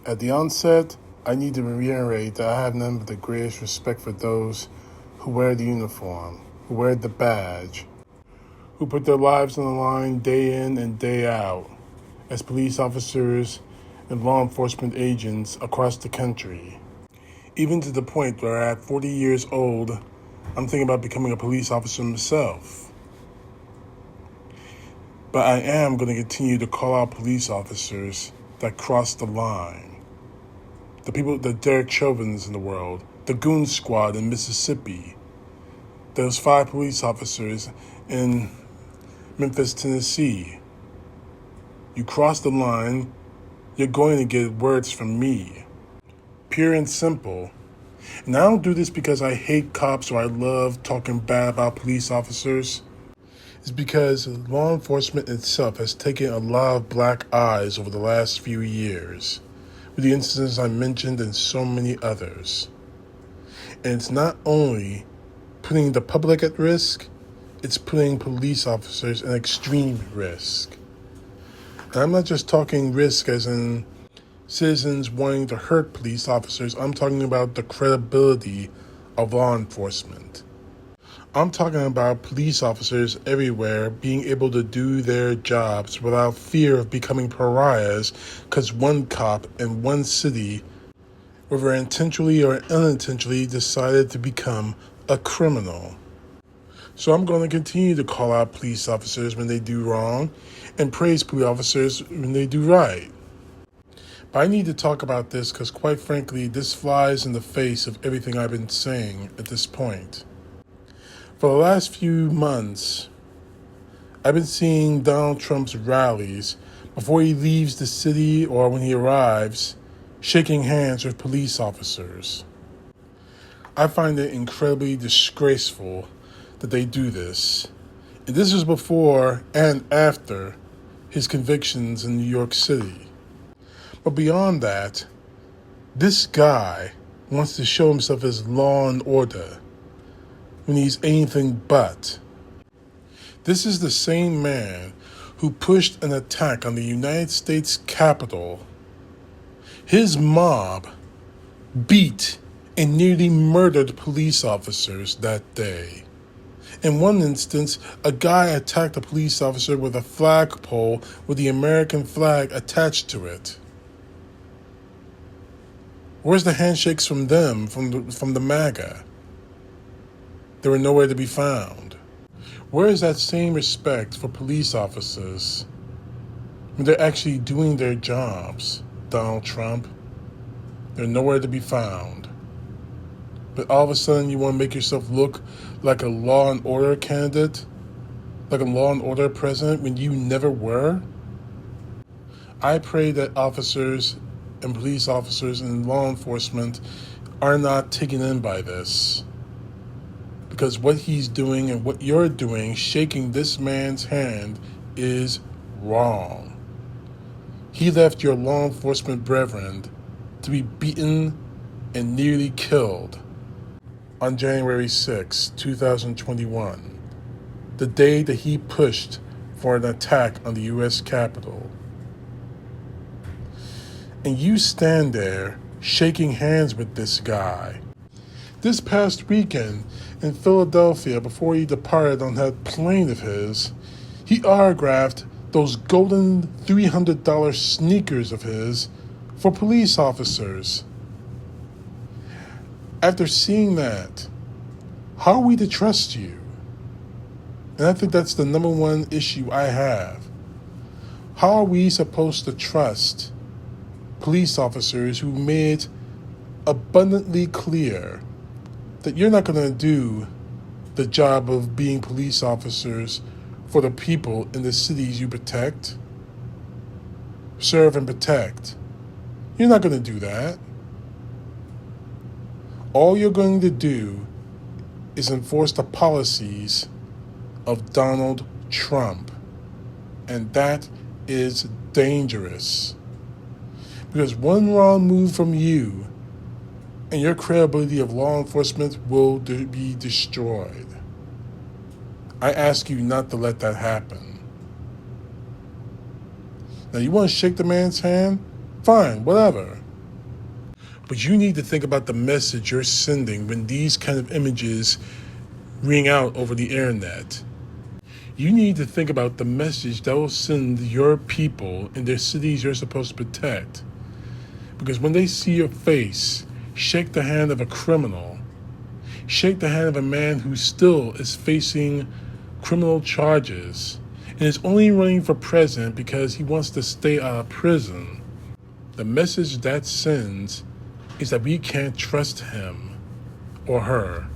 At the onset, I need to reiterate that I have none but the greatest respect for those who wear the uniform, who wear the badge, who put their lives on the line day in and day out as police officers and law enforcement agents across the country. Even to the point where at 40 years old, I'm thinking about becoming a police officer myself. But I am going to continue to call out police officers that cross the line. The people, the Derek Chauvins in the world, the Goon Squad in Mississippi, those 5 police officers in Memphis, Tennessee. You cross the line, you're going to get words from me. Pure and simple. And I don't do this because I hate cops or I love talking bad about police officers. It's because law enforcement itself has taken a lot of black eyes over the last few years, with the incidents I mentioned and so many others. And it's not only putting the public at risk, it's putting police officers in extreme risk. And I'm not just talking risk as in citizens wanting to hurt police officers. I'm talking about the credibility of law enforcement. I'm talking about police officers everywhere being able to do their jobs without fear of becoming pariahs because one cop in one city, whether intentionally or unintentionally, decided to become a criminal. So I'm going to continue to call out police officers when they do wrong and praise police officers when they do right. But I need to talk about this because, quite frankly, this flies in the face of everything I've been saying at this point. For the last few months, I've been seeing Donald Trump's rallies before he leaves the city or when he arrives, shaking hands with police officers. I find it incredibly disgraceful that they do this. And this is before and after his convictions in New York City. But beyond that, this guy wants to show himself as law and order when he's anything but. This is the same man who pushed an attack on the United States Capitol. His mob beat and nearly murdered police officers that day. In one instance, a guy attacked a police officer with a flagpole with the American flag attached to it. Where's the handshakes from them, from the MAGA? They were nowhere to be found. Where is that same respect for police officers when they're actually doing their jobs, Donald Trump? They're nowhere to be found. But all of a sudden you want to make yourself look like a law and order candidate, like a law and order president when you never were? I pray that officers and police officers and law enforcement are not taken in by this. Because what he's doing and what you're doing, shaking this man's hand, is wrong. He left your law enforcement brethren to be beaten and nearly killed on January 6, 2021, the day that he pushed for an attack on the U.S. Capitol. And you stand there shaking hands with this guy. This past weekend in Philadelphia, before he departed on that plane of his, he autographed those golden $300 sneakers of his for police officers. After seeing that, how are we to trust you? And I think that's the number one issue I have. How are we supposed to trust police officers who made abundantly clear that you're not going to do the job of being police officers for the people in the cities you protect, serve and protect? You're not going to do that. All you're going to do is enforce the policies of Donald Trump. And that is dangerous. Because one wrong move from you and your credibility of law enforcement will be destroyed. I ask you not to let that happen. Now, you want to shake the man's hand? Fine, whatever. But you need to think about the message you're sending when these kind of images ring out over the internet. You need to think about the message that will send your people in their cities you're supposed to protect. Because when they see your face, shake the hand of a criminal, shake the hand of a man who still is facing criminal charges and is only running for president because he wants to stay out of prison, the message that sends is that we can't trust him or her.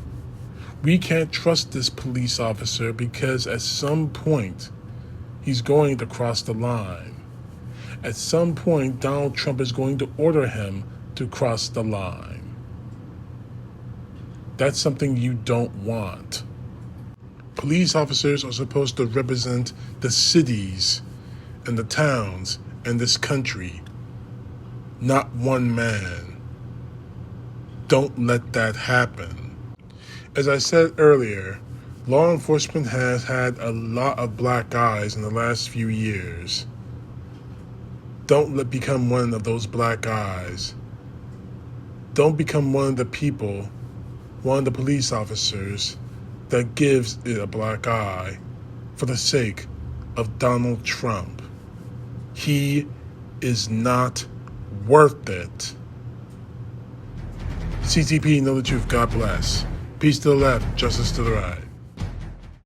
We can't trust this police officer because at some point he's going to cross the line. At some point, Donald Trump is going to order him to cross the line. That's something you don't want. Police officers are supposed to represent the cities and the towns in this country, not one man. Don't let that happen. As I said earlier, law enforcement has had a lot of black eyes in the last few years. Don't become one of those black eyes. Don't become one of the people, one of the police officers that gives it a black eye for the sake of Donald Trump. He is not worth it. CTP, know the truth. God bless. Peace to the left, justice to the right.